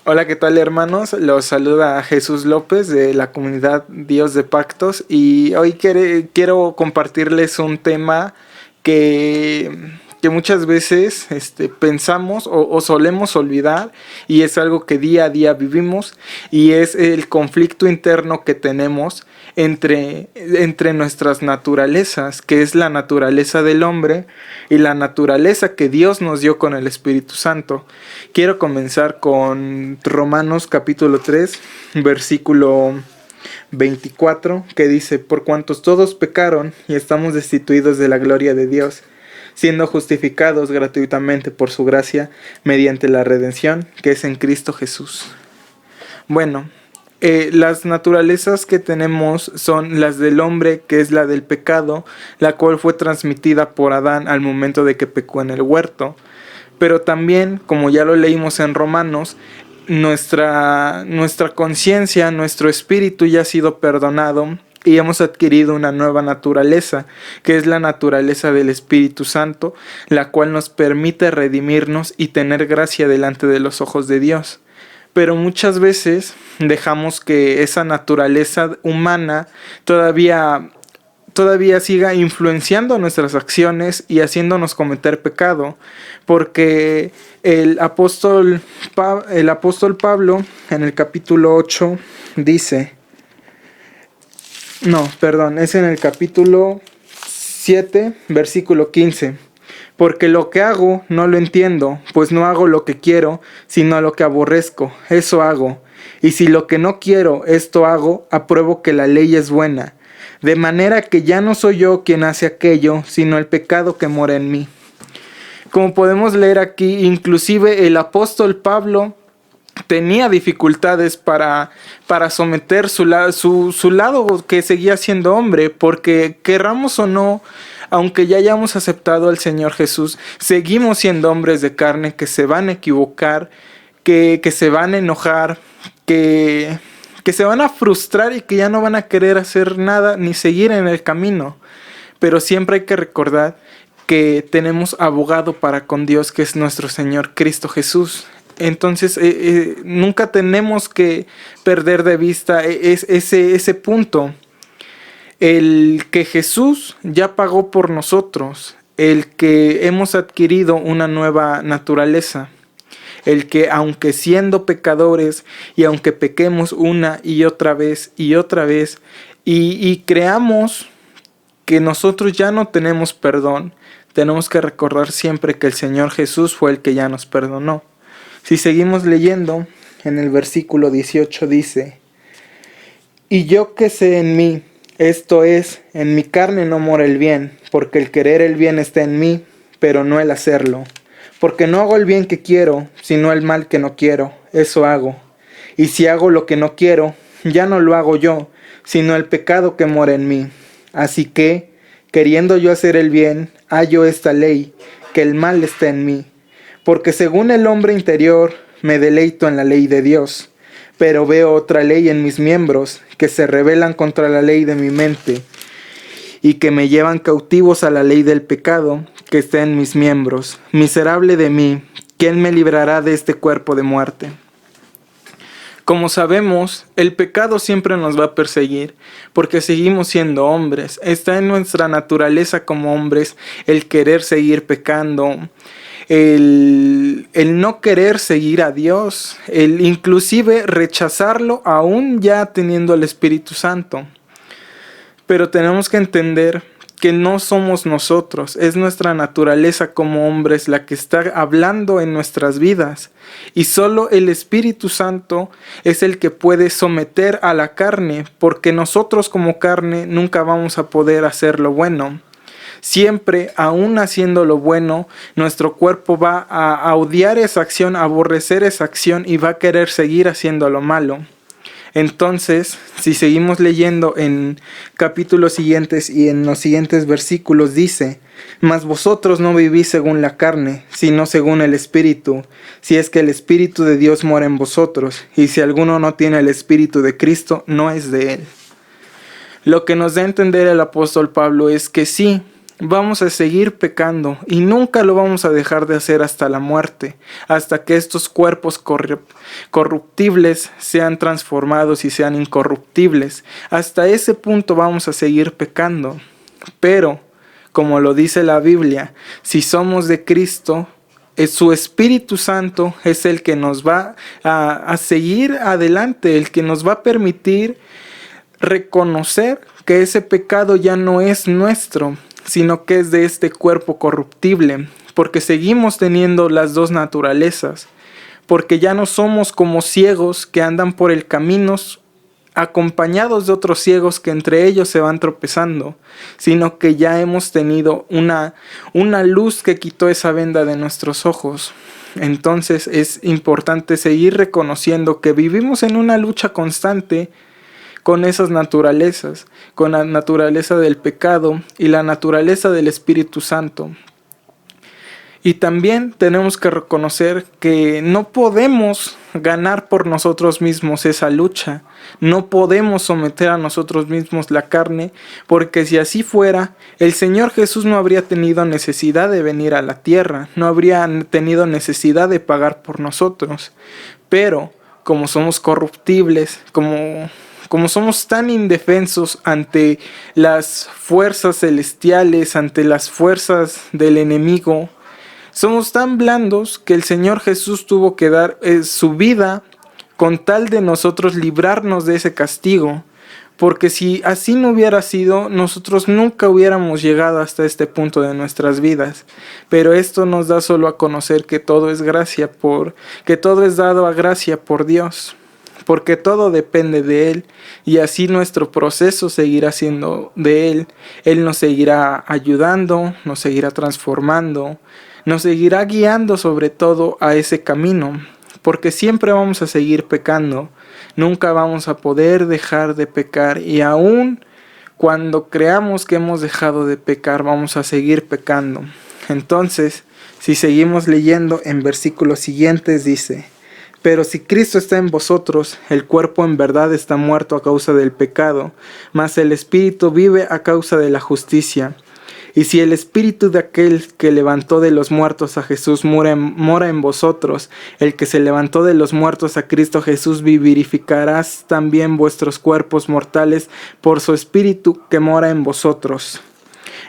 Hola, ¿qué tal, hermanos? Los saluda Jesús López de la comunidad Dios de Pactos y hoy quiero compartirles un tema que muchas veces pensamos o solemos olvidar, y es algo que día a día vivimos, y es el conflicto interno que tenemos entre nuestras naturalezas, que es la naturaleza del hombre y la naturaleza que Dios nos dio con el Espíritu Santo. Quiero comenzar con Romanos capítulo 3, versículo 24, que dice: por cuantos todos pecaron y estamos destituidos de la gloria de Dios, siendo justificados gratuitamente por su gracia mediante la redención que es en Cristo Jesús. Bueno, las naturalezas que tenemos son las del hombre, que es la del pecado, la cual fue transmitida por Adán al momento de que pecó en el huerto. Pero también, como ya lo leímos en Romanos, nuestra conciencia, nuestro espíritu ya ha sido perdonado y hemos adquirido una nueva naturaleza, que es la naturaleza del Espíritu Santo, la cual nos permite redimirnos y tener gracia delante de los ojos de Dios. Pero muchas veces dejamos que esa naturaleza humana todavía siga influenciando nuestras acciones y haciéndonos cometer pecado, porque el apóstol Pablo en el capítulo 8 dice, es en el capítulo 7, versículo 15. Porque lo que hago no lo entiendo, pues no hago lo que quiero, sino lo que aborrezco, eso hago. Y si lo que no quiero, esto hago, apruebo que la ley es buena. De manera que ya no soy yo quien hace aquello, sino el pecado que mora en mí. Como podemos leer aquí, inclusive el apóstol Pablo tenía dificultades para someter su lado que seguía siendo hombre, porque querramos o no, aunque ya hayamos aceptado al Señor Jesús, seguimos siendo hombres de carne que se van a equivocar, que se van a enojar, que se van a frustrar y que ya no van a querer hacer nada ni seguir en el camino. Pero siempre hay que recordar que tenemos abogado para con Dios, que es nuestro Señor Cristo Jesús. Entonces nunca tenemos que perder de vista ese punto. El que Jesús ya pagó por nosotros, el que hemos adquirido una nueva naturaleza, el que aunque siendo pecadores y aunque pequemos una y otra vez y creamos que nosotros ya no tenemos perdón, tenemos que recordar siempre que el Señor Jesús fue el que ya nos perdonó. Si seguimos leyendo, en el versículo 18 dice: y yo que sé en mí, esto es, en mi carne no mora el bien, porque el querer el bien está en mí, pero no el hacerlo. Porque no hago el bien que quiero, sino el mal que no quiero, eso hago. Y si hago lo que no quiero, ya no lo hago yo, sino el pecado que mora en mí. Así que, queriendo yo hacer el bien, hallo esta ley, que el mal está en mí. Porque según el hombre interior, me deleito en la ley de Dios. Pero veo otra ley en mis miembros, que se rebelan contra la ley de mi mente, y que me llevan cautivos a la ley del pecado que está en mis miembros. Miserable de mí, ¿quién me librará de este cuerpo de muerte? Como sabemos, el pecado siempre nos va a perseguir, porque seguimos siendo hombres. Está en nuestra naturaleza como hombres el querer seguir pecando, el no querer seguir a Dios, el inclusive rechazarlo aún ya teniendo el Espíritu Santo. Pero tenemos que entender que no somos nosotros, es nuestra naturaleza como hombres la que está hablando en nuestras vidas. Y solo el Espíritu Santo es el que puede someter a la carne, porque nosotros como carne nunca vamos a poder hacer lo bueno. Siempre, aún haciendo lo bueno, nuestro cuerpo va a odiar esa acción, a aborrecer esa acción y va a querer seguir haciendo lo malo. Entonces, si seguimos leyendo en capítulos siguientes y en los siguientes versículos dice: mas vosotros no vivís según la carne, sino según el Espíritu, si es que el Espíritu de Dios mora en vosotros, y si alguno no tiene el Espíritu de Cristo, no es de él. Lo que nos da a entender el apóstol Pablo es que sí, vamos a seguir pecando y nunca lo vamos a dejar de hacer hasta la muerte, hasta que estos cuerpos corruptibles sean transformados y sean incorruptibles. Hasta ese punto vamos a seguir pecando. Pero, como lo dice la Biblia, si somos de Cristo, su Espíritu Santo es el que nos va a seguir adelante, el que nos va a permitir reconocer que ese pecado ya no es nuestro, sino que es de este cuerpo corruptible, porque seguimos teniendo las dos naturalezas, porque ya no somos como ciegos que andan por el camino acompañados de otros ciegos que entre ellos se van tropezando, sino que ya hemos tenido una luz que quitó esa venda de nuestros ojos. Entonces es importante seguir reconociendo que vivimos en una lucha constante con esas naturalezas, con la naturaleza del pecado y la naturaleza del Espíritu Santo. Y también tenemos que reconocer que no podemos ganar por nosotros mismos esa lucha. No podemos someter a nosotros mismos la carne, porque si así fuera, el Señor Jesús no habría tenido necesidad de venir a la tierra, no habría tenido necesidad de pagar por nosotros. Pero, como somos corruptibles, como somos tan indefensos ante las fuerzas celestiales, ante las fuerzas del enemigo, somos tan blandos que el Señor Jesús tuvo que dar su vida con tal de nosotros librarnos de ese castigo. Porque si así no hubiera sido, nosotros nunca hubiéramos llegado hasta este punto de nuestras vidas. Pero esto nos da solo a conocer que todo es que todo es dado a gracia por Dios. Porque todo depende de Él, y así nuestro proceso seguirá siendo de Él. Él nos seguirá ayudando, nos seguirá transformando, nos seguirá guiando sobre todo a ese camino, porque siempre vamos a seguir pecando, nunca vamos a poder dejar de pecar, y aún cuando creamos que hemos dejado de pecar, vamos a seguir pecando. Entonces, si seguimos leyendo en versículos siguientes, dice: pero si Cristo está en vosotros, el cuerpo en verdad está muerto a causa del pecado, mas el Espíritu vive a causa de la justicia. Y si el Espíritu de aquel que levantó de los muertos a Jesús mora en vosotros, el que se levantó de los muertos a Cristo Jesús vivificarás también vuestros cuerpos mortales por su Espíritu que mora en vosotros.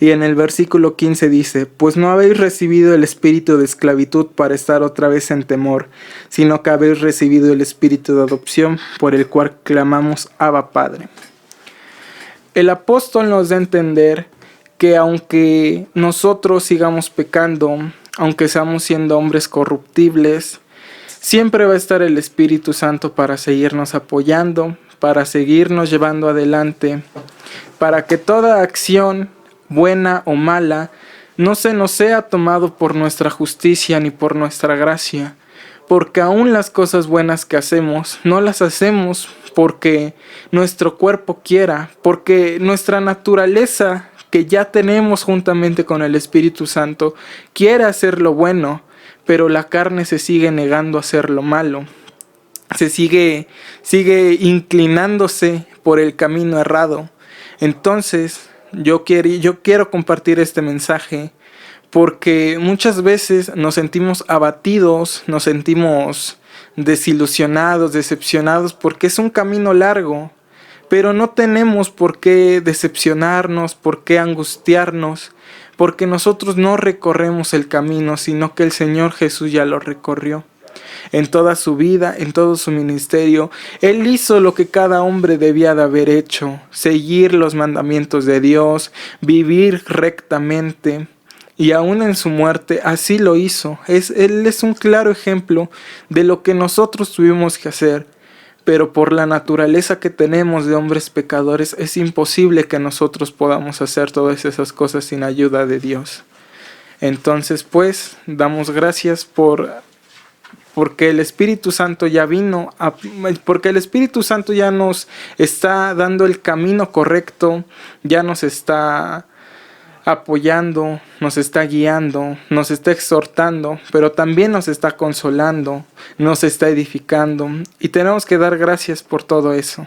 Y en el versículo 15 dice: pues no habéis recibido el espíritu de esclavitud para estar otra vez en temor, sino que habéis recibido el espíritu de adopción, por el cual clamamos Abba Padre. El apóstol nos da a entender que aunque nosotros sigamos pecando, aunque seamos siendo hombres corruptibles, siempre va a estar el Espíritu Santo para seguirnos apoyando, para seguirnos llevando adelante, para que toda acción, buena o mala, no se nos sea tomado por nuestra justicia ni por nuestra gracia, porque aún las cosas buenas que hacemos, no las hacemos porque nuestro cuerpo quiera, porque nuestra naturaleza que ya tenemos juntamente con el Espíritu Santo quiere hacer lo bueno, pero la carne se sigue negando a hacer lo malo, se sigue inclinándose por el camino errado. Entonces yo quiero compartir este mensaje porque muchas veces nos sentimos abatidos, nos sentimos desilusionados, decepcionados, porque es un camino largo, pero no tenemos por qué decepcionarnos, por qué angustiarnos, porque nosotros no recorremos el camino, sino que el Señor Jesús ya lo recorrió. En toda su vida, en todo su ministerio, Él hizo lo que cada hombre debía de haber hecho: seguir los mandamientos de Dios, vivir rectamente, y aún en su muerte así lo hizo. Él es un claro ejemplo de lo que nosotros tuvimos que hacer, pero por la naturaleza que tenemos de hombres pecadores es imposible que nosotros podamos hacer todas esas cosas sin ayuda de Dios. Entonces pues damos gracias porque el Espíritu Santo ya vino, porque el Espíritu Santo ya nos está dando el camino correcto, ya nos está apoyando, nos está guiando, nos está exhortando, pero también nos está consolando, nos está edificando, y tenemos que dar gracias por todo eso.